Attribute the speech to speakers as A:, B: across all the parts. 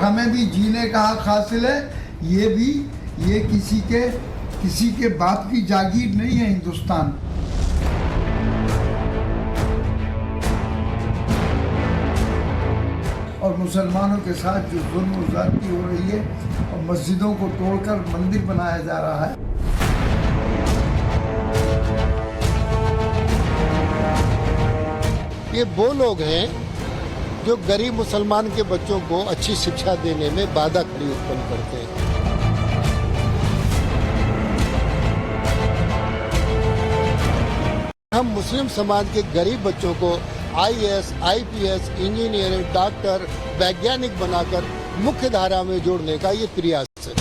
A: हमें भी जीने का हक हासिल है। ये किसी के बाप की जागीर नहीं है हिंदुस्तान। और मुसलमानों के साथ जो जुल्म और ज़्यादती हो रही है और मस्जिदों को तोड़कर मंदिर बनाया जा रहा है।
B: ये वो लोग हैं जो गरीब मुसलमान के बच्चों को अच्छी शिक्षा देने में बाधा खड़ी उत्पन्न करते हैं। हम मुस्लिम समाज के गरीब बच्चों को आईएएस, आईपीएस, इंजीनियरिंग, डॉक्टर, वैज्ञानिक बनाकर मुख्य धारा में जोड़ने का ये प्रयास है।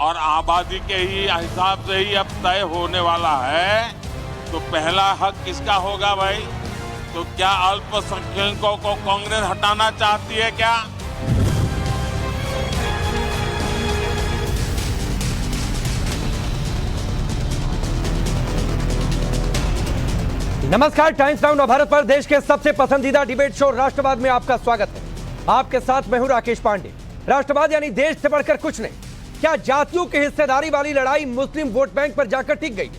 C: और आबादी के ही हिसाब से ही अब तय होने वाला है, तो पहला हक किसका होगा भाई? तो क्या अल्पसंख्यकों को कांग्रेस हटाना चाहती है क्या?
D: नमस्कार, टाइम्स नाउ भारत पर देश के सबसे पसंदीदा डिबेट शो राष्ट्रवाद में आपका स्वागत है। आपके साथ मैं हूं राकेश पांडे। राष्ट्रवाद यानी देश से बढ़कर कुछ नहीं। क्या जातियों की हिस्सेदारी वाली लड़ाई मुस्लिम वोट बैंक पर जाकर टिक गई?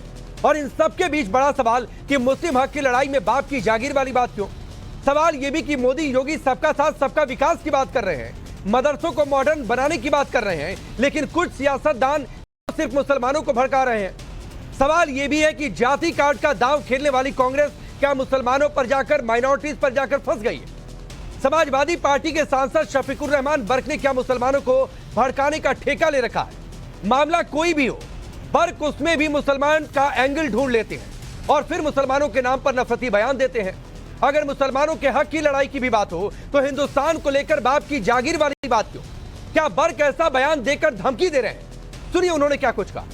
D: और इन सबके बीच बड़ा सवाल कि मुस्लिम हक की लड़ाई में बाप की जागीर वाली बात क्यों? सवाल यह भी कि मोदी योगी सबका साथ सबका विकास की बात कर रहे हैं, मदरसों को मॉडर्न बनाने की बात कर रहे हैं, लेकिन कुछ सियासतदान सिर्फ मुसलमानों को भड़का रहे हैं। सवाल यह भी है कि जाति कार्ड का दांव खेलने वाली कांग्रेस क्या मुसलमानों पर जाकर, माइनॉरिटीज पर जाकर फंस गई है? समाजवादी पार्टी के सांसद शफीकुर रहमान बर्क ने क्या मुसलमानों को भड़काने का ठेका ले रखा है? मामला कोई भी हो, बर्क उसमें भी मुसलमान का एंगल ढूंढ लेते हैं और फिर मुसलमानों के नाम पर नफरती बयान देते हैं। अगर मुसलमानों के हक की लड़ाई की भी बात हो तो हिंदुस्तान को लेकर बाप की जागीर वाली बात क्यों? क्या बर्क ऐसा बयान देकर धमकी दे रहे हैं? सुनिए उन्होंने क्या कुछ कहा।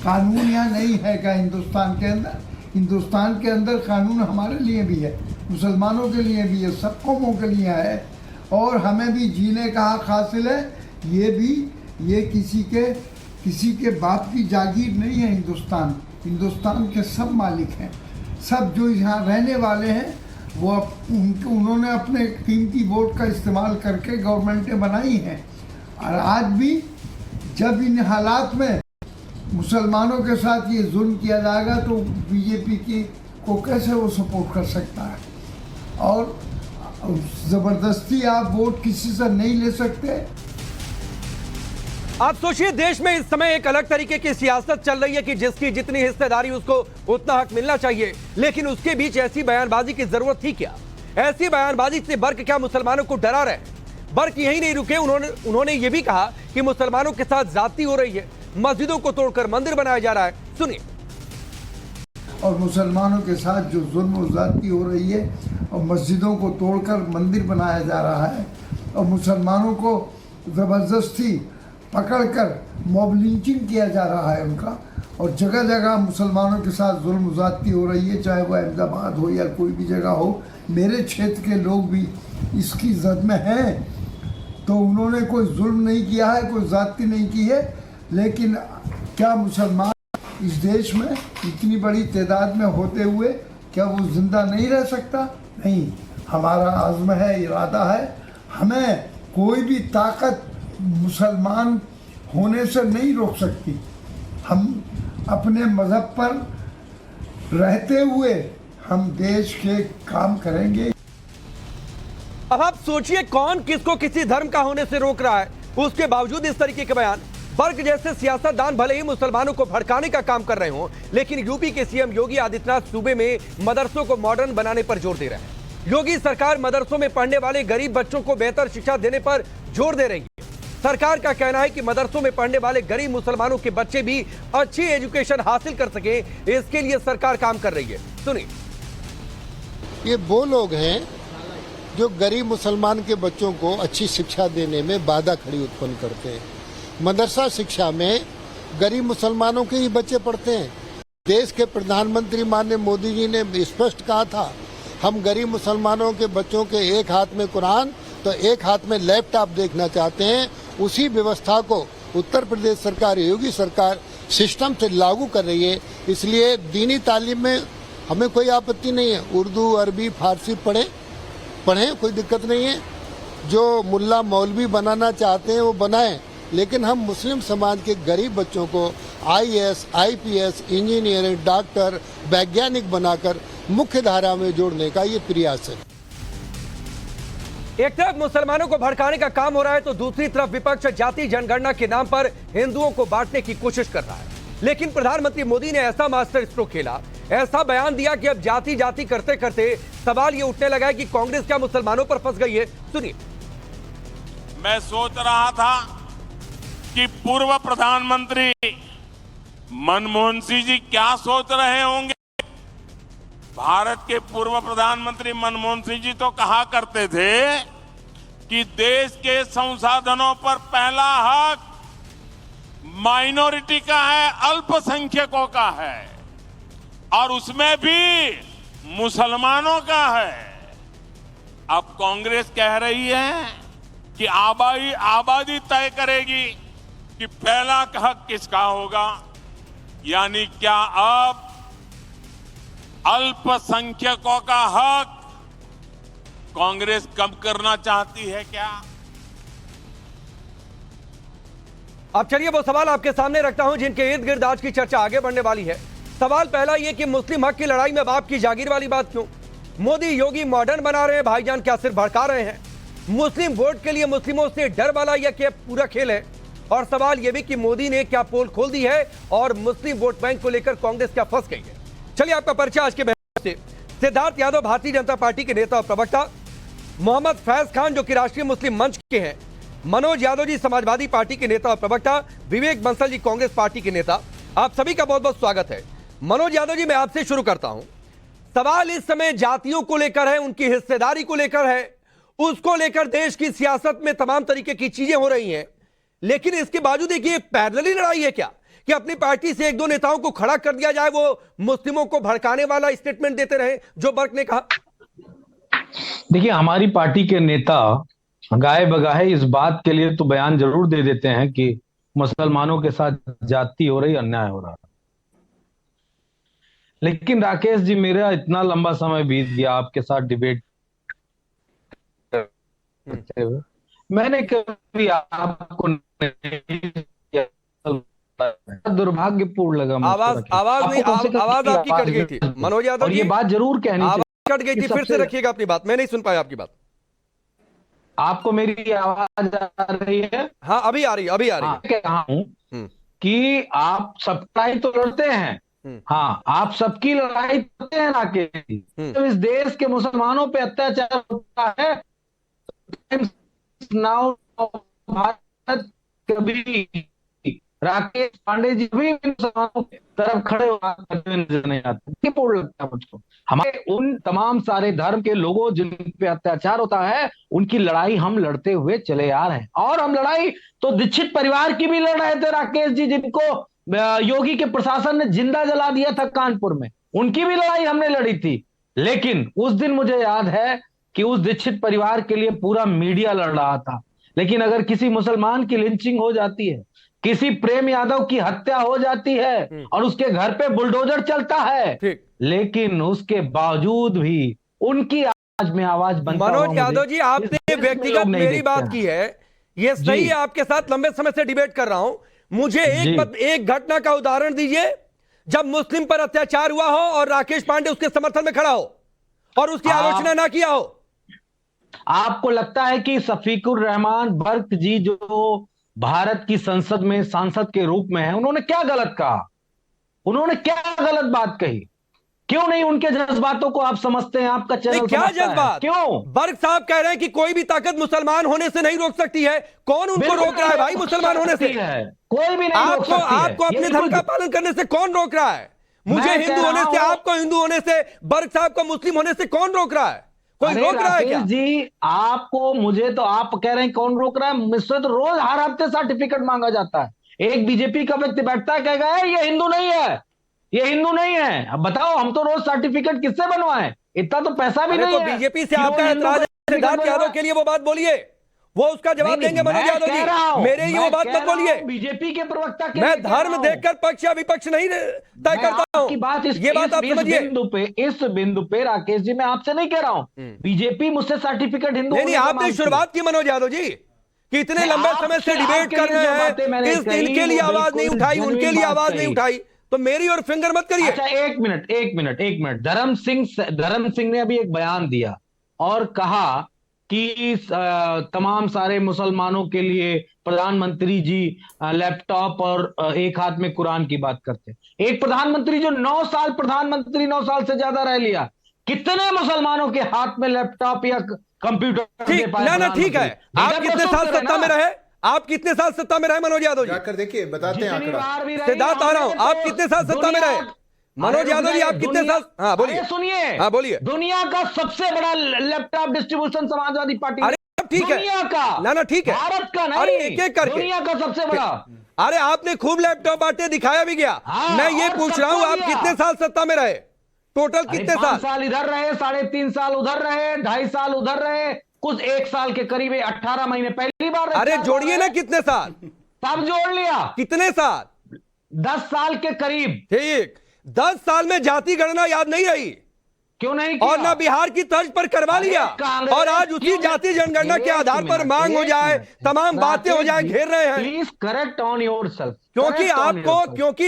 A: कानून यहाँ नहीं है क्या हिंदुस्तान के अंदर? हिंदुस्तान के अंदर कानून हमारे लिए भी है, मुसलमानों के लिए भी है, सब कौमों के लिए है और हमें भी जीने का हक हासिल है। ये किसी के बाप की जागीर नहीं है हिंदुस्तान। हिंदुस्तान के सब मालिक हैं, सब जो यहाँ रहने वाले हैं वो उन्होंने अपने कीमती वोट का इस्तेमाल करके गवर्नमेंटें बनाई हैं। और आज भी जब इन हालात में मुसलमानों के साथ ये जुल्म किया जाएगा तो बीजेपी को कैसे वो सपोर्ट कर सकता है? और ज़बरदस्ती आप वोट किसी से नहीं ले सकते।
D: आप सोचिए, देश में इस समय एक अलग तरीके की सियासत चल रही है कि जिसकी जितनी हिस्सेदारी उसको उतना हक मिलना चाहिए, लेकिन उसके बीच ऐसी बयानबाजी की जरूरत थी क्या? ऐसी बयानबाजी से बर्क क्या मुसलमानों को डरा रहे? बर्क यही नहीं रुके, उन्होंने ये भी कहा कि मुसलमानों के साथ ज्यादती हो रही है, मस्जिदों को तोड़कर मंदिर बनाया जा रहा है। सुनिए।
A: और मुसलमानों के साथ जो जुल्म और ज़्यादती हो रही है और मस्जिदों को तोड़कर मंदिर बनाया जा रहा है और मुसलमानों को ज़बरदस्ती पकड़कर मॉब लिंचिंग किया जा रहा है उनका, और जगह जगह मुसलमानों के साथ जुल्म और ज़्यादती हो रही है, चाहे वो अहमदाबाद हो या कोई भी जगह हो। मेरे क्षेत्र के लोग भी इसकी जद में हैं। तो उन्होंने कोई जुल्म नहीं किया है, कोई ज़्यादती नहीं की है, लेकिन क्या मुसलमान इस देश में इतनी बड़ी तादाद में होते हुए क्या वो जिंदा नहीं रह सकता? नहीं, हमारा आज़्म है, इरादा है। हमें कोई भी ताकत मुसलमान होने से नहीं रोक सकती। हम अपने मज़हब पर रहते हुए हम देश के काम करेंगे।
D: अब आप सोचिए, कौन किसको किसी धर्म का होने से रोक रहा है? उसके बावजूद इस तरीके के बयान। बर्क जैसे सियासतदान भले ही मुसलमानों को भड़काने का काम कर रहे हों, लेकिन यूपी के सीएम योगी आदित्यनाथ सूबे में मदरसों को मॉडर्न बनाने पर जोर दे रहे हैं। योगी सरकार मदरसों में पढ़ने वाले गरीब बच्चों को बेहतर शिक्षा देने पर जोर दे रही है। सरकार का कहना है कि मदरसों में पढ़ने वाले गरीब मुसलमानों के बच्चे भी अच्छी एजुकेशन हासिल कर सके, इसके लिए सरकार काम कर रही है। सुनिए।
B: ये वो लोग हैं जो गरीब मुसलमान के बच्चों को अच्छी शिक्षा देने में बाधा खड़ी उत्पन्न करते हैं। मदरसा शिक्षा में गरीब मुसलमानों के ही बच्चे पढ़ते हैं। देश के प्रधानमंत्री माननीय मोदी जी ने स्पष्ट कहा था, हम गरीब मुसलमानों के बच्चों के एक हाथ में कुरान तो एक हाथ में लैपटॉप देखना चाहते हैं। उसी व्यवस्था को उत्तर प्रदेश सरकार, योगी सरकार सिस्टम से लागू कर रही है। इसलिए दीनी तालीम में हमें कोई आपत्ति नहीं है, उर्दू अरबी फारसी पढ़ें, कोई दिक्कत नहीं है। जो मुल्ला मौलवी बनाना चाहते हैं वो बनाएं, लेकिन हम मुस्लिम समाज के गरीब बच्चों को आईएएस, आईपीएस, इंजीनियरिंग, डॉक्टर, वैज्ञानिक बनाकर मुख्य धारा में जोड़ने का ये प्रयास है।
D: एक तरफ मुसलमानों को भड़काने का काम हो रहा है तो दूसरी तरफ विपक्ष जाति जनगणना के नाम पर हिंदुओं को बांटने की कोशिश कर रहा है। लेकिन प्रधानमंत्री मोदी ने ऐसा मास्टर स्ट्रोक खेला, ऐसा बयान दिया कि अब जाति जाति करते करते सवाल ये उठने लगा है कि कांग्रेस क्या मुसलमानों पर फंस गई है। सुनिए।
C: मैं सोच रहा था कि पूर्व प्रधानमंत्री मनमोहन सिंह जी क्या सोच रहे होंगे। भारत के पूर्व प्रधानमंत्री मनमोहन सिंह जी तो कहा करते थे कि देश के संसाधनों पर पहला हक माइनॉरिटी का है, अल्पसंख्यकों का है, और उसमें भी मुसलमानों का है। अब कांग्रेस कह रही है कि आबादी तय करेगी कि पहला हक किसका होगा। यानी क्या अब अल्पसंख्यकों का हक कांग्रेस कम करना चाहती है क्या?
D: अब चलिए वो सवाल आपके सामने रखता हूं जिनके इर्द गिर्द आज की चर्चा आगे बढ़ने वाली है। सवाल पहला ये कि मुस्लिम हक की लड़ाई में बाप की जागीर वाली बात क्यों? मोदी योगी मॉडर्न बना रहे हैं, भाईजान क्या सिर्फ भड़का रहे हैं? मुस्लिम वोट के लिए मुस्लिमों से डर वाला यह क्या पूरा खेल है? और सवाल यह भी कि मोदी ने क्या पोल खोल दी है और मुस्लिम वोट बैंक को लेकर कांग्रेस क्या फंस गई है? चलिए आपका परिचय आज के बहस से। सिद्धार्थ यादव भारतीय जनता पार्टी के नेता और प्रवक्ता, मोहम्मद फैज खान जो कि राष्ट्रीय मुस्लिम मंच के हैं, मनोज यादव जी समाजवादी पार्टी के नेता और प्रवक्ता, विवेक बंसल जी कांग्रेस पार्टी के नेता। आप सभी का बहुत बहुत स्वागत है। मनोज यादव जी, मैं आपसे शुरू करता हूं। सवाल इस समय जातियों को लेकर है, उनकी हिस्सेदारी को लेकर है, उसको लेकर देश की सियासत में तमाम तरीके की चीजें हो रही हैं, लेकिन इसके बावजूद देखिए पैरेलली लड़ाई है क्या कि अपनी पार्टी से एक दो नेताओं को खड़ा कर दिया जाए, वो मुस्लिमों को भड़काने वाला स्टेटमेंट देते रहे जो बर्क ने कहा।
E: देखिए, हमारी पार्टी के नेता गाए बगाए इस बात के लिए तो बयान जरूर दे देते हैं कि मुसलमानों के साथ जाति हो रही, अन्याय हो रहा। लेकिन राकेश जी, मेरा इतना लंबा समय बीत गया आपके साथ डिबेट करते हुए, मैंने कभी आपको दुर्भाग्यपूर्ण लगा।
D: आवाज आपकी कट गई थी मनोज यादव जी,
E: और ये बात जरूर कहनी चाहिए,
D: कट गई थी, फिर से रखिएगा अपनी बात, मैं नहीं सुन पाया आपकी बात।
E: आपको मेरी आवाज आ रही है?
D: हाँ, अभी आ रही है।
E: कहा हूं कि आप सबका ही तो लड़ते हैं। हाँ, आप सबकी लड़ाई करते हैं राकेश। जब इस देश के मुसलमानों पे अत्याचार होता है, नाउ भारत कभी राकेश पांडे जी भी मुसलमानों की तरफ खड़े नजर नहीं आते। पूर्ण लगता है मुझको, हमारे उन तमाम सारे धर्म के लोगों जिन पे अत्याचार होता है, उनकी लड़ाई हम लड़ते हुए चले आ रहे हैं। और हम लड़ाई तो दीक्षित परिवार की भी लड़ रहे थे राकेश जी, जिनको योगी के प्रशासन ने जिंदा जला दिया था कानपुर में, उनकी भी लड़ाई हमने लड़ी थी। लेकिन उस दिन मुझे याद है कि उस दीक्षित परिवार के लिए पूरा मीडिया लड़ रहा था। लेकिन अगर किसी मुसलमान की लिंचिंग हो जाती है, किसी प्रेम यादव की हत्या हो जाती है और उसके घर पे बुलडोजर चलता है, लेकिन उसके बावजूद भी उनकी आवाज में आवाज बनता।
D: मनोज यादव जी, आपने व्यक्तिगत मेरी बात की है, ये सही है, आपके साथ लंबे समय से डिबेट कर रहा हूं। मुझे एक घटना का उदाहरण दीजिए जब मुस्लिम पर अत्याचार हुआ हो और राकेश पांडे उसके समर्थन में खड़ा हो और उसकी आलोचना ना किया हो।
E: आपको लगता है कि शफीकुर रहमान बर्क जी जो भारत की संसद में सांसद के रूप में है, उन्होंने क्या गलत कहा? उन्होंने क्या गलत बात कही? क्यों नहीं उनके जज्बातों को आप समझते हैं? आपका चैनल
D: क्या जज्बात?
E: क्यों?
D: बर्क साहब कह रहे हैं कि कोई भी ताकत मुसलमान होने से नहीं रोक सकती है। कौन उनको रोक रहा है भाई मुसलमान होने से?
E: कोई भी नहीं रोक सकती है।
D: आपको अपने धर्म का पालन करने से कौन रोक रहा है? मुझे हिंदू होने से, आपको हिंदू होने से, बर्क साहब को मुस्लिम होने से कौन रोक रहा है? कोई रोक रहा है क्या?
E: जी, आपको, मुझे तो आप कह रहे हैं कौन रोक रहा है? मुझसे तो रोज हर हफ्ते सर्टिफिकेट मांगा जाता है। एक बीजेपी का व्यक्ति बैठता है, कहेगा ये हिंदू नहीं है, ये हिंदू नहीं है। अब बताओ, हम तो रोज सर्टिफिकेट किससे बनवाएं? इतना तो पैसा भी नहीं है।
D: बीजेपी से आपका एतराज है सिद्धार्थ यादव के लिए, वो बात बोलिए। वो उसका जवाब
E: नहीं,
D: देंगे मनोज
E: मैं
D: यादव
E: कह रहा हूं,
D: जी। मेरे ही वो
E: मैं
D: बात
E: कह
D: मत
E: रहा
D: बोलिए।
E: हूं, बीजेपी के प्रवक्ता के
D: मैं
E: लिए कह रहा
D: धर्म
E: हूं।
D: देखकर पक्ष या विपक्ष नहीं तय
E: मैं
D: करता
E: आपकी
D: हूं।
E: बात
D: ये बात आप समझिए।
E: इस बिंदु पे राकेश जी मैं आपसे नहीं कह रहा हूं बीजेपी मुझसे सर्टिफिकेट हिंदू
D: नहीं नहीं,
E: होने का
D: आपने
E: मांगती है।
D: शुरुआत की मनोज यादव जी कि इतने
E: नहीं,
D: लंबे समय से
E: आपके
D: डिबेट कर
E: लिए
D: रहे
E: जो बातें मैंने
D: हैं,
E: कही,
D: इनके लिए
E: वो
D: आवाज नहीं
E: बिल्कुल
D: उठाई, उनके
E: genuine
D: लिए
E: बात
D: आवाज नहीं
E: कही।
D: उठाई, तो मेरी और फिंगर मत करिए।
E: अच्छा, एक मिनट। धर्म सिंह ने अभी एक बयान दिया और कहा कि तमाम सारे मुसलमानों के लिए प्रधानमंत्री जी लैपटॉप और एक हाथ में कुरान की बात करते हैं। एक प्रधानमंत्री जो 9 साल प्रधानमंत्री 9 साल से ज्यादा रह लिया, कितने मुसलमानों के हाथ में लैपटॉप या कंप्यूटर दे
D: ठीक,
E: पाए
D: ना ठीक
E: प्रधानमंत्री?
D: है। आप
E: इधर
D: कितने
E: तो
D: साल
E: उत्तर है
D: सत्ता
E: ना।
D: में रहे? आप कितने साल सत्ता में रहे मनोज यादव जी?
F: जाकर देखिए, बताते हैं
E: जितनी
F: आंकड़ा।
E: बार भी रही,
D: सिद्धार्थ आ रहा हूं,
E: हमने
D: आप
E: तो
D: कितने साल सत्ता में रहे? मनोज
E: अरे
D: यादव जी, आप
E: रुक
D: कितने
E: जाइए,
D: साल? हाँ बोलिए।
E: अरे सुनिए,
D: हाँ बोलिए।
E: दुनिया का सबसे बड़ा लैपटॉप डिस्ट्रीब्यूशन समाजवादी पार्टी
D: अरे
E: ने।
D: ठीक है,
E: दुनिया का,
D: ना ठीक है,
E: भारत का नहीं,
D: अरे एक एक करके
E: दुनिया का सबसे बड़ा।
D: अरे आपने खूब लैपटॉप बांटे, दिखाया भी गया।
E: हाँ,
D: मैं ये
E: और
D: पूछ रहा हूं,
E: सबको
D: आप
E: दिया।
D: कितने साल सत्ता में रहे? टोटल कितने
E: 5
D: साल?
E: साल इधर रहे, 3.5 साल उधर रहे, 2.5 साल उधर रहे, कुछ 1 साल के करीब 18 महीने पहली बार रहे,
D: अरे
E: 4 बार
D: जोड़िए ना,
E: रहे,
D: कितने साल?
E: तब जोड़ लिया
D: कितने साल?
E: 10 साल के करीब।
D: ठीक, 10 साल में जाति गणना याद नहीं रही
E: क्यों नहीं किया?
D: और ना बिहार की तर्ज पर करवा
E: अरे
D: लिया,
E: कांग्रेस
D: और आज उसी
E: क्यों-
D: जाति जनगणना के
E: एक
D: आधार पर
E: मिनट,
D: मांग हो
E: एक
D: जाए,
E: मिनट।
D: तमाम बातें हो जाए, घेर रहे हैं।
E: Please correct on your self,
D: क्योंकि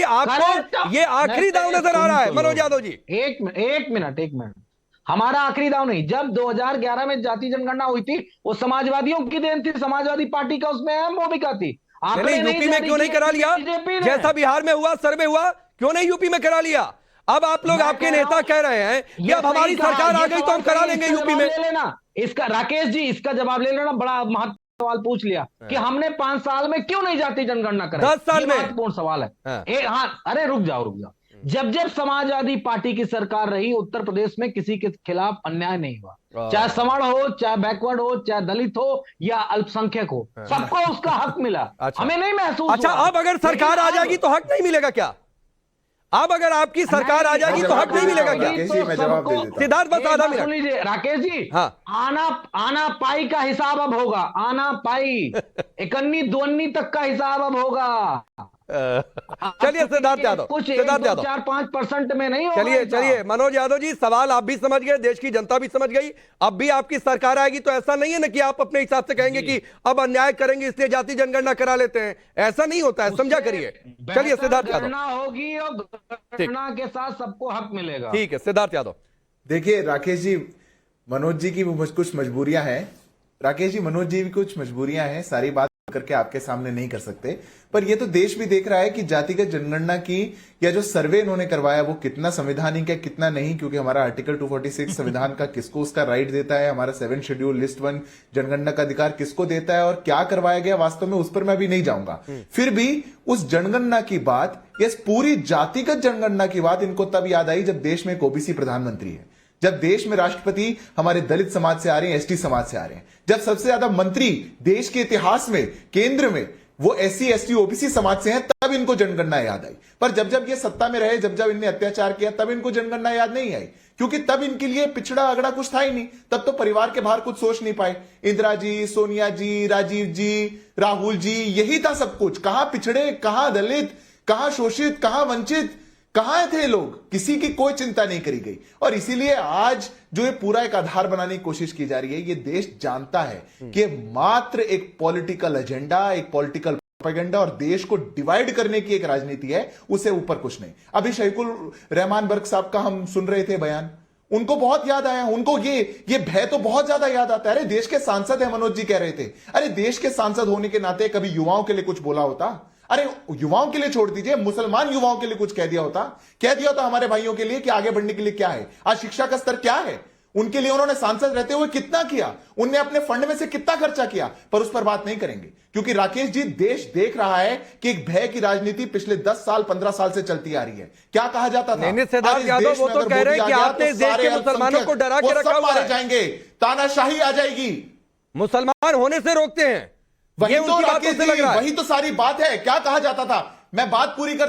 D: आपको ये आखिरी दाव नजर आ रहा है मनोज यादव जी।
E: एक मिनट। हमारा आखिरी दाव नहीं। जब 2011 में जाति जनगणना हुई थी, वो समाजवादियों की देन थी, समाजवादी पार्टी का उसमें अहम भूमिका थी।
D: नहीं, यूपी में क्यों नहीं करा लिया? जैसा बिहार में हुआ, सर्वे हुआ, क्यों नहीं यूपी में करा लिया? अब आप लोग, आपके नेता कह रहे हैं कि अब हमारी सरकार आ गई तो हम करा लेंगे यूपी में।
E: ले लेना इसका, राकेश जी इसका जवाब ले लेना। बड़ा महत्वपूर्ण सवाल पूछ लिया कि हमने 5 साल में क्यों नहीं जाति जनगणना कराई।
D: 10 साल में
E: महत्वपूर्ण सवाल है।
D: हाँ।
E: अरे रुक जाओ। जब समाजवादी पार्टी की सरकार रही, उत्तर प्रदेश में किसी के खिलाफ अन्याय नहीं हुआ, चाहे सवर्ण हो, चाहे बैकवर्ड हो, चाहे दलित हो या अल्पसंख्यक हो, सबको उसका हक मिला।
D: अच्छा।
E: हमें नहीं महसूस
D: अच्छा,
E: हुआ।
D: अब अगर सरकार आ जाएगी तो हक नहीं मिलेगा क्या? अब अगर आपकी सरकार आ जाएगी तो हक नहीं मिलेगा क्या?
F: राकेश जी, मैं जवाब दे देता हूं।
D: सिद्धार्थ बस आधा
E: सुन
D: मिनट।
E: लीजिए राकेश जी।
D: हाँ।
E: आना पाई का हिसाब अब होगा। आना पाई 1 2 तक का हिसाब अब होगा।
D: चलिए सिद्धार्थ यादव,
E: कुछ
D: सिद्धार्थ यादव
E: 4-5% में नहीं होगा।
D: चलिए मनोज यादव जी, सवाल आप भी समझ गए, देश की जनता भी समझ गई। अब भी आपकी सरकार आएगी तो ऐसा नहीं है ना कि आप अपने हिसाब से कहेंगे कि अब अन्याय करेंगे इसलिए जाति जनगणना करा लेते हैं। ऐसा नहीं होता है, समझा करिए। चलिए सिद्धार्थ यादव।
E: गणना होगी और गणना के साथ सबको हक मिलेगा।
D: ठीक है सिद्धार्थ यादव।
F: देखिए राकेश जी, मनोज जी की कुछ मजबूरियां हैं। राकेश जी, मनोज जी की कुछ मजबूरियां हैं, सारी बात करके आपके सामने नहीं कर सकते, पर ये तो देश भी देख रहा है कि जातिगत जनगणना की या जो सर्वे इन्होंने करवाया वो कितना संवैधानिक है, कितना नहीं, क्योंकि हमारा आर्टिकल 246 संविधान का किसको उसका राइट देता है, हमारा 7 शेड्यूल लिस्ट 1 जनगणना का अधिकार किसको देता है और क्या करवाया गया वास्तव में, उस पर मैं अभी नहीं जाऊंगा। फिर भी उस जनगणना की बात, इस पूरी जातिगत जनगणना की बात इनको तब याद आई जब देश में एक ओबीसी प्रधानमंत्री है, जब देश में राष्ट्रपति हमारे दलित समाज से आ रहे हैं, एसटी समाज से आ रहे हैं, जब सबसे ज्यादा मंत्री देश के इतिहास में केंद्र में वो एससी एसटी ओबीसी समाज से हैं, तब इनको जनगणना याद आई। पर जब ये सत्ता में रहे, जब इनने अत्याचार किया, तब इनको जनगणना याद नहीं आई, क्योंकि तब इनके लिए पिछड़ा अगड़ा कुछ था ही नहीं। तब तो परिवार के बाहर कुछ सोच नहीं पाए। इंदिरा जी, सोनिया जी, राजीव जी, राहुल जी, यही था सब कुछ। कहां पिछड़े, कहां दलित, कहां शोषित, कहां वंचित, कहां थे लोग? किसी की कोई चिंता नहीं करी गई। और इसीलिए आज जो ये पूरा एक आधार बनाने की कोशिश की जा रही है, ये देश जानता है कि मात्र एक पॉलिटिकल एजेंडा, एक पॉलिटिकल प्रोपेगेंडा और देश को डिवाइड करने की एक राजनीति है, उससे ऊपर कुछ नहीं। अभी शहीकुल रहमान बर्क साहब का हम सुन रहे थे बयान, उनको बहुत याद आया, उनको ये भय तो बहुत ज्यादा याद आता है। अरे देश के सांसद है, मनोज जी कह रहे थे, अरे देश के सांसद होने के नाते कभी युवाओं के लिए कुछ बोला होता? अरे युवाओं के लिए छोड़ दीजिए, मुसलमान युवाओं के लिए कुछ कह दिया होता हमारे भाइयों के लिए कि आगे बढ़ने के लिए क्या है, आज शिक्षा का स्तर क्या है, उनके लिए उन्होंने सांसद रहते हुए कितना किया, उनने अपने फंड में से कितना खर्चा किया, पर उस पर बात नहीं करेंगे। क्योंकि राकेश जी, देश देख रहा है कि एक भय की राजनीति पिछले 10 साल 15 साल से चलती आ रही है। क्या कहा जाता था?
D: सिद्धार्थ यादव वो तो कह रहे हैं कि आपने इस देश के मुसलमानों को डरा के रखा हुआ है,
F: जाएंगे, तानाशाही आ जाएगी,
D: मुसलमान होने से रोकते हैं।
F: वही
D: तो
F: राकेश जी, वही तो सारी बात है। क्या कहा जाता था? मैं बात पूरी कर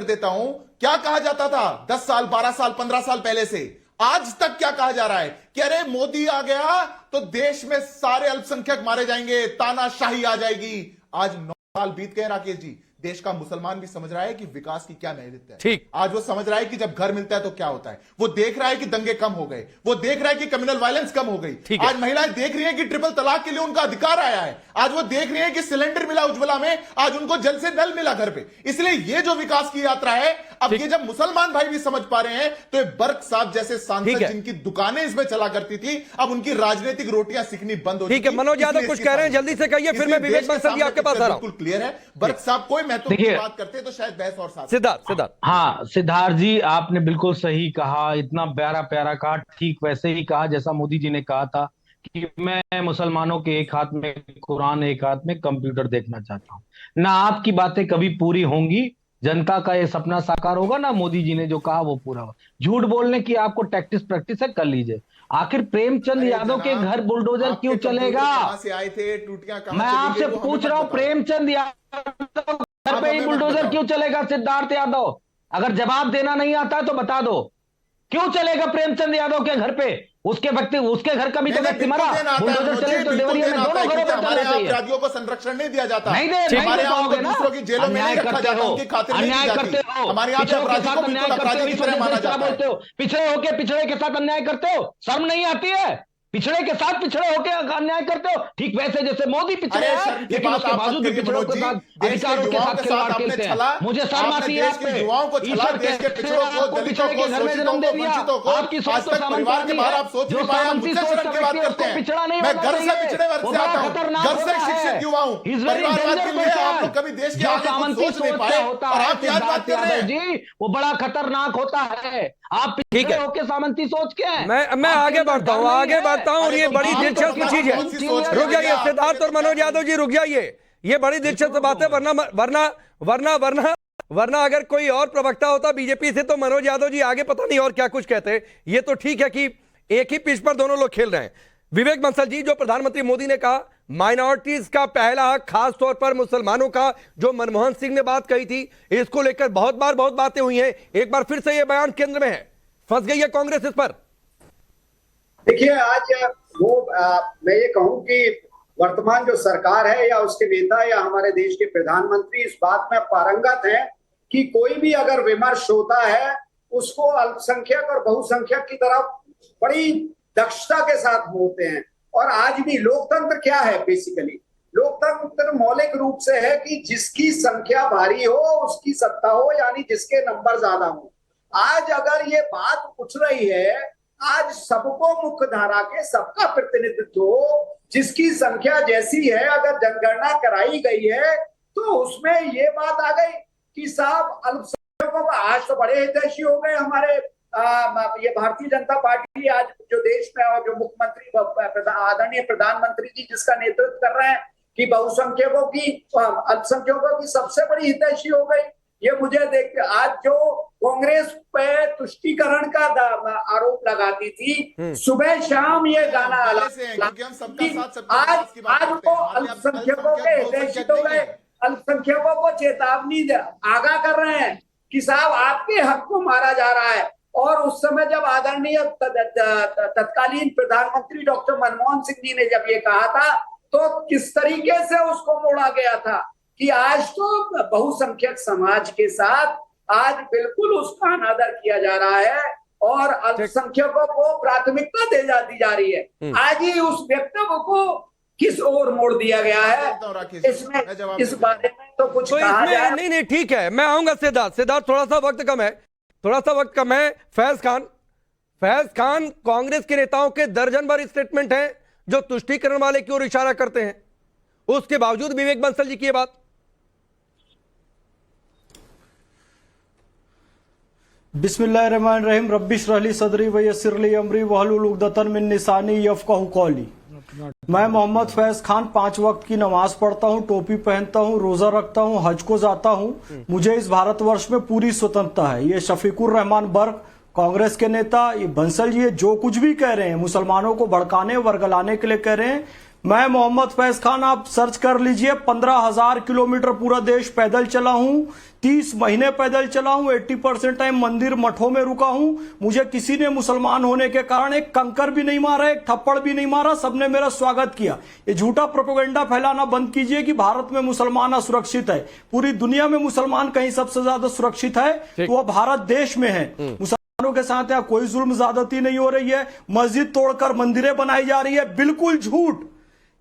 F: देता हूं। क्या कहा जाता था 10 साल, 12 साल, 15 साल पहले से? आज तक क्या कहा जा रहा है कि अरे मोदी आ गया तो देश में सारे अल्पसंख्यक मारे जाएंगे, तानाशाही आ जाएगी। आज 9 साल बीत गए राकेश जी, देश का मुसलमान भी समझ रहा है कि विकास की क्या महत्व है।
D: ठीक।
F: आज वो समझ रहा है कि जब घर मिलता है तो क्या होता है, वो देख रहा है कि दंगे कम हो गए, वो देख रहा है कि कम्युनल वायलेंस कम हो गई। आज महिलाएं देख रही हैं कि ट्रिपल तलाक के लिए उनका अधिकार आया है। आज वो देख रही हैं कि सिलेंडर मिला उज्ज्वला में, आज उनको जल से नल मिला घर पे। इसलिए ये जो विकास की यात्रा है, अब ये जब मुसलमान भाई भी समझ पा रहे हैं तो ये बर्क साहब जैसे सांसद जिनकी दुकानें इसमें चला करती थी, अब उनकी राजनीतिक रोटियां सिकनी बंद हो।
D: ठीक है, मनोज यादव कुछ कह रहे हैं, जल्दी से कहिए, फिर मैं विवेक बंसल जी आपके पास आ रहा हूं।
F: बिल्कुल क्लियर है, बर्क साहब कोई महत्वपूर्ण बात करते तो शायद बहस और साथ।
D: सिद्धार्थ।
E: हाँ सिद्धार्थ जी, आपने बिल्कुल सही कहा, इतना प्यारा प्यारा कहा, ठीक वैसे ही कहा जैसा मोदी जी ने कहा था कि मैं मुसलमानों के एक हाथ में कुरान, एक हाथ में कंप्यूटर देखना चाहता हूं। ना आपकी बातें कभी पूरी होंगी, जनता का ये सपना साकार होगा, ना मोदी जी ने जो कहा वो पूरा होगा। झूठ बोलने की आपको प्रैक्टिस है, कर लीजिए। आखिर प्रेमचंद यादव के घर बुलडोजर क्यों चलेगा?
F: कहां से आए थे, टूटियां कहां
E: मैं आपसे पूछ रहा हूं, प्रेमचंद यादव घर पे ही बुलडोजर क्यों चलेगा? सिद्धार्थ यादव, अगर जवाब देना नहीं आता तो बता दो, क्यों चलेगा प्रेमचंद यादव के घर पे? उसके घर का भी तो व्यक्ति मरा, बुलडोजर चले तो देवरिया में दोनों घरों पर चलना चाहिए।
F: अपराधियों को संरक्षण नहीं दिया जाता,
E: नहीं दे
F: हमारे यहाँ
E: पाओगे ना,
F: दूसरों की जेलों में नहीं रखा जाता, उनकी खातिर नहीं दी जाती। हमारे यहाँ अपराधियों को बिल्कुल अपराधी की तरह माना जाता है।
E: पिछड़े होके पिछड़े के साथ अन्याय करते हो, शर्म नहीं आती है? पिछड़े के साथ पिछड़े होके अन्याय करते हो, ठीक वैसे जैसे मोदी पिछड़े हैं, लेकिन उसके बावजूद भी पिछड़ों के साथ अधिकारों के साथ खिलवाड़ खेलते हैं। मुझे शर्म आती है आप पे। ईश्वर के पिछड़े के घर में जन्म दे दिया, आपकी सोच तो सामंतवादी है, जो सामंती सोच का व्यक्ति है उसको पिछड़ा नहीं होना चाहिए, वो बड़ा खतरनाक होता है। इस वेरी डेंजर पर्सन, जो सामंती सोच का होता है सिद्धार्थ यादव जी, वो बड़ा खतरनाक होता है। आप पिछड़े होके सामंती सोच के हैं।
D: मैं आगे बढ़ता हूं और ये बड़ी दिलचस्प चीज है। रुक जाइए सिद्धार्थ और मनोज यादव जी, रुक जाइए, ये बड़ी दिलचस्प बात है। वरना अगर कोई और प्रवक्ता होता बीजेपी से तो मनोज यादव जी आगे पता नहीं और क्या कुछ कहते। ये तो ठीक है कि एक ही पिच पर दोनों लोग खेल रहे हैं। विवेक बंसल जी, जो प्रधानमंत्री मोदी ने कहा माइनॉरिटीज का पहला हक, खास तौर पर मुसलमानों का, जो मनमोहन सिंह ने बात कही थी, इसको लेकर बहुत बातें हुई हैं। एक बार फिर से यह बयान केंद्र में है, फंस गई है कांग्रेस इस पर।
G: देखिए, आज मैं ये कहूं कि वर्तमान जो सरकार है या उसके नेता या हमारे देश के प्रधानमंत्री इस बात में पारंगत हैं कि कोई भी अगर विमर्श होता है उसको अल्पसंख्यक और बहुसंख्यक की तरफ बड़ी दक्षता के साथ मोड़ते हैं। और आज भी लोकतंत्र क्या है? बेसिकली लोकतंत्र मौलिक रूप से है कि जिसकी संख्या भारी हो उसकी सत्ता हो, यानी जिसके नंबर ज्यादा हो। आज अगर ये बात उठ रही है, आज सबको मुख्य धारा के सबका प्रतिनिधित्व हो, जिसकी संख्या जैसी है, अगर जनगणना कराई गई है तो उसमें ये बात आ गई कि साहब अल्पसंख्यकों का आज तो बड़े हितैषी हो गए हमारे ये भारतीय जनता पार्टी आज जो देश में और जो मुख्यमंत्री आदरणीय प्रधानमंत्री जी जिसका नेतृत्व कर रहे हैं कि बहुसंख्यकों की अल्पसंख्यकों की सबसे बड़ी हितैषी हो गई। ये मुझे देख के आज जो कांग्रेस पे तुष्टीकरण का आरोप लगाती थी, सुबह शाम ये गाना आज वो अल्पसंख्यकों के हितैषी हो गए, अल्पसंख्यकों को चेतावनी आगाह कर रहे हैं कि साहब आपके हक को मारा जा रहा है। और उस समय जब आदरणीय तत्कालीन प्रधानमंत्री डॉक्टर मनमोहन सिंह जी ने जब ये कहा था तो किस तरीके से उसको मोड़ा गया था कि आज तो बहुसंख्यक समाज के साथ आज बिल्कुल उसका अनादर किया जा रहा है और अल्पसंख्यकों को प्राथमिकता दी जा रही है। आज ही उस वक्तव्य को किस ओर मोड़ दिया गया है, इसमें इस बारे में तो कुछ कहा जाए।
D: नहीं ठीक है, मैं आऊंगा सिद्धार्थ, थोड़ा सा वक्त कम है। फैज खान, कांग्रेस के नेताओं के दर्जन भर स्टेटमेंट हैं जो तुष्टीकरण वाले की ओर इशारा करते हैं, उसके बावजूद विवेक बंसल जी की बात।
H: बिस्मिल्लाहिर्रहमानिर्रहीम रब्बी इश्रह ली सदरी व यस्सिर ली अमरी वहलुल उक़दतन मिन लिसानी यफ़क़हू क़ौली। मैं मोहम्मद फैज खान 5 वक्त की नमाज पढ़ता हूँ, टोपी पहनता हूँ, रोजा रखता हूँ, हज को जाता हूँ। मुझे इस भारतवर्ष में पूरी स्वतंत्रता है। ये शफीकुर रहमान बर्क, कांग्रेस के नेता, ये बंसल जी जो कुछ भी कह रहे हैं, मुसलमानों को भड़काने वर्गलाने के लिए कह रहे हैं, मैं मोहम्मद फैज खान, आप सर्च कर लीजिए। 15,000 किलोमीटर पूरा देश पैदल चला हूं, 30 महीने पैदल चला हूं, 80% टाइम मंदिर मठों में रुका हूं। मुझे किसी ने मुसलमान होने के कारण एक कंकर भी नहीं मारा, एक थप्पड़ भी नहीं मारा, सबने मेरा स्वागत किया। ये झूठा प्रोपेगेंडा फैलाना बंद कीजिए कि भारत में मुसलमान असुरक्षित है। पूरी दुनिया में मुसलमान कहीं सबसे ज्यादा सुरक्षित है तो वह भारत देश में है। मुसलमानों के साथ यहाँ कोई जुल्म ज्यादती नहीं हो रही है, मस्जिद तोड़कर मंदिरें बनाई जा रही है, बिल्कुल झूठ।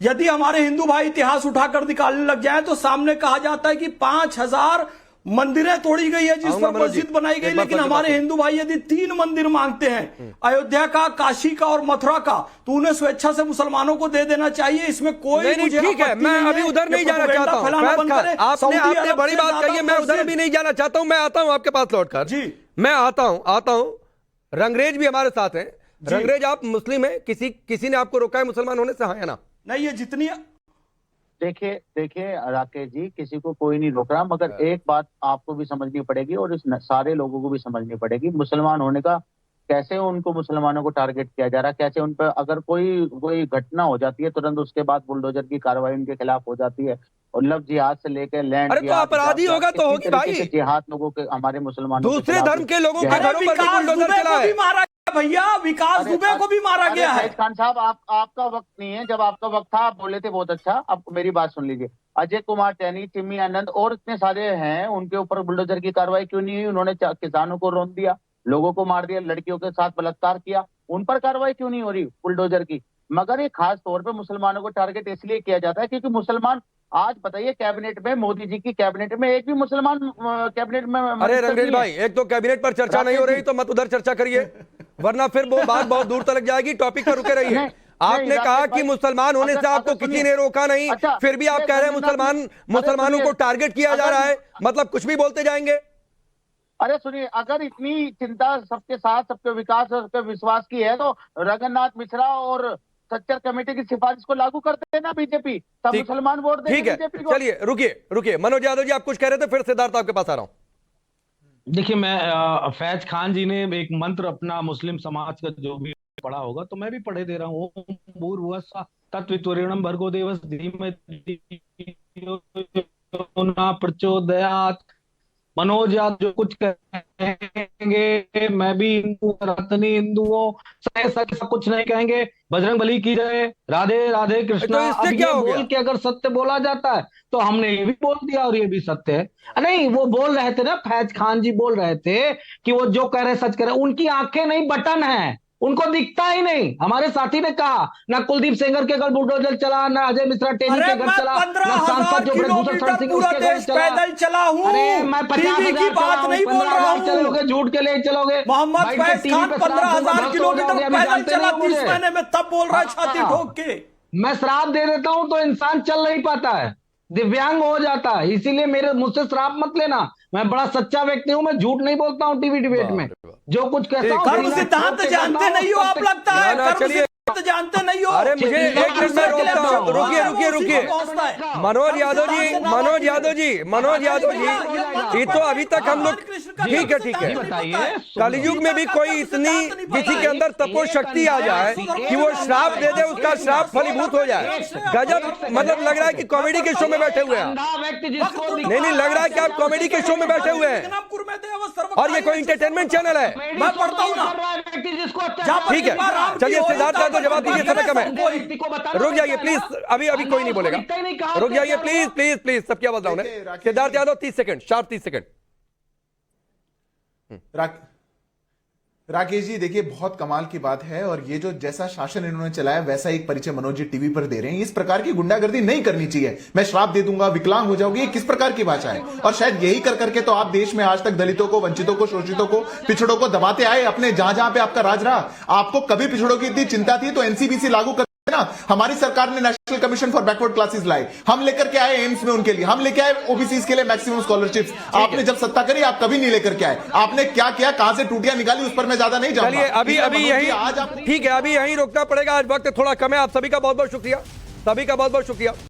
H: यदि हमारे हिंदू भाई इतिहास उठाकर निकालने लग जाए तो सामने कहा जाता है कि 5,000 मंदिरें तोड़ी गई है जिस पर मस्जिद बनाई गई, लेकिन हमारे हिंदू भाई यदि 3 मंदिर मांगते हैं, अयोध्या का, काशी का और मथुरा का, तो उन्हें स्वेच्छा से मुसलमानों को दे देना चाहिए। इसमें कोई
D: नहीं, ठीक है, मैं अभी उधर नहीं जाना चाहता हूं। आपने बड़ी बात कही है, मैं उधर भी नहीं जाना चाहता हूं। मैं आता हूं आपके पास लौटकर जी, मैं आता हूं। रंगरेज भी हमारे साथ हैं। रंगरेज, आप मुस्लिम हैं, किसी ने आपको रोका है मुसलमान होने से, हाँ या ना?
H: नहीं, ये जितनी
I: देखिए राकेश जी, किसी को कोई नहीं रोक रहा, मगर एक बात आपको भी समझनी पड़ेगी और इस सारे लोगों को भी समझनी पड़ेगी, मुसलमान होने का कैसे उनको, मुसलमानों को टारगेट किया जा रहा है, कैसे उन पर अगर कोई घटना हो जाती है तुरंत उसके बाद बुलडोजर की कार्रवाई उनके खिलाफ हो जाती है। और लव जिहाद से लेकर लैंड,
D: अरे तो अपराधी होगा तो होगी भाई।
I: जिहाद लोगों के, हमारे मुसलमानों
D: दूसरे धर्म के लोगों के घरों पर बुलडोजर चला है
H: भैया, विकास दुबे को भी मारा गया है।
I: खान साहब, आपका वक्त नहीं है, जब आपका वक्त था आप बोले थे बहुत अच्छा। अब मेरी बात सुन लीजिए, अजय कुमार टैनी, चिम्मी आनंद और इतने सारे हैं, उनके ऊपर बुलडोजर की कार्रवाई क्यों नहीं हुई? उन्होंने किसानों को रौंद दिया, लोगों को मार दिया, लड़कियों के साथ बलात्कार किया, उन पर कार्रवाई क्यों नहीं हो रही बुलडोजर की? मगर ये खास तौर पे मुसलमानों को टारगेट इसलिए किया जाता है क्योंकि मुसलमान, आज बताइए कैबिनेट में, मोदी जी की कैबिनेट में एक भी मुसलमान कैबिनेट में।
D: अरे रंगरेज भाई, एक तो कैबिनेट पर चर्चा नहीं हो रही तो मत उधर चर्चा करिए, वरना फिर वो बात बहुत दूर तक जाएगी। टॉपिक पर रुके रहिए। आपने कहा कि मुसलमान होने से आपको किसी ने रोका नहीं, फिर भी आप कह रहे हैं मुसलमानों को टारगेट किया जा रहा है, मतलब कुछ भी बोलते जाएंगे।
I: अरे सुनिए, अगर इतनी चिंता सबके साथ, सबके विकास और सबके विश्वास की है तो रघुनाथ मिश्रा और सच्चर कमेटी की सिफारिश को लागू करते हैं ना बीजेपी, सब मुसलमान वोट देंगे बीजेपी को।
D: चलिए रुकिए मनोज यादव जी, आप कुछ कह रहे थे, फिर सिद्धार्थ आपके पास आ रहा हूं।
E: देखिए, मैं फैज खान जी ने एक मंत्र अपना मुस्लिम समाज का जो भी पढ़ा होगा तो मैं भी पढ़े दे रहा हूँ, ओम भूर्भुवस्सुवः तत्सवितुर्वरेण्यं भर्गो देवस्य धीमहि धियो यो न प्रचोदयात्। मनोज यादव जो कुछ कहेंगे, मैं भी हिंदू, सनातनी हिंदुओं सब कुछ नहीं कहेंगे। बजरंगबली की जय, राधे राधे कृष्णा। अब ये बोल के अगर सत्य बोला जाता है तो हमने ये भी बोल दिया और ये भी सत्य है। नहीं, वो बोल रहे थे ना, फैज खान जी बोल रहे थे कि वो जो कह रहे सच कह रहे, उनकी आंखें नहीं बटन है, उनको दिखता ही नहीं। हमारे साथी ने कहा, ना कुलदीप सेंगर के घर बुलडोजर चला, ना अजय मिश्रा टेनी के घर चला, ना सांसद जो ब्रजभूषण पूरा देश पैदल चला हूं। अरे मैं 50,000 की बात नहीं बोल रहा हूं, चलोगे झूठ के लिए चलोगे।
H: मोहम्मद फैज खान 15,000 किलोमीटर पैदल चला 30 महीने में, तब बोल रहा है छाती ठोक के।
E: मैं श्राप दे देता हूं तो इंसान चल नहीं पाता है, दिव्यांग हो जाता है, इसीलिए मुझसे श्राप मत लेना। मैं बड़ा सच्चा व्यक्ति हूं, मैं झूठ नहीं बोलता हूं टीवी डिबेट में, जो कुछ कहता हूं।
H: कर्म सिद्धांत जानते नहीं हो आप, लगता है कर्म सिद्धांत जानते नहीं हो।
D: अरे मुझे एक मिनट में रोकता हूं, रुकिए मनोज यादव जी, ये तो अभी तक हम लोग ठीक है, कलयुग में भी कोई इतनी किसी के अंदर तपो शक्ति आ जाए कि वो श्राप दे दे, उसका श्राप फलीभूत हो जाए। गजब, मतलब लग रहा है कि कॉमेडी के शो में बैठे हुए हैं। नहीं, लग रहा है कि आप कॉमेडी के शो में बैठे हुए हैं और ये कोई इंटरटेनमेंट चैनल है।
H: मैं पढ़ता हूं ना,
D: ठीक है, चलिए सिद्धार्थ यादव जवाब दीजिए, समय कम है। रुक जाइए प्लीज, अभी कोई नहीं बोलेगा, रुक जाइए प्लीज, सबकी आवाज डाउन है। Siddharth Yadav 30 second, sharp 30 second.
F: Rakesh ji, देखिए बहुत कमाल की बात है, और ये जो जैसा शासन इन्होंने चलाया वैसा एक परिचय मनोज जी टीवी पर दे रहे हैं। इस प्रकार की गुंडागर्दी नहीं करनी चाहिए। मैं श्राप दे दूंगा, विकलांग हो जाओगे, किस प्रकार की भाषा है? और शायद यही कर करके तो आप देश में आज तक दलितों को, वंचितों को, शोषितों को, पिछड़ों को दबाते आए अपने जहां पे आपका राज रहा। आपको कभी पिछड़ों की इतनी चिंता थी तो एनसीबीसी लागू कर ना, हमारी सरकार ने national commission for backward classes लाए, हम लेकर के आए एम्स में उनके लिए, हम लेके आए ओबीसी के लिए मैक्सिमम स्कॉलरशिप्स। आपने जब सत्ता करी आप कभी नहीं लेकर के आए। आपने क्या किया, कहां से टूटियां निकाली, उस पर मैं ज्यादा नहीं जानता।
D: चलिए अभी यही आज ठीक है, अभी यहीं रोकना पड़ेगा, आज वक्त थोड़ा कम है। आप सभी का बहुत बहुत शुक्रिया,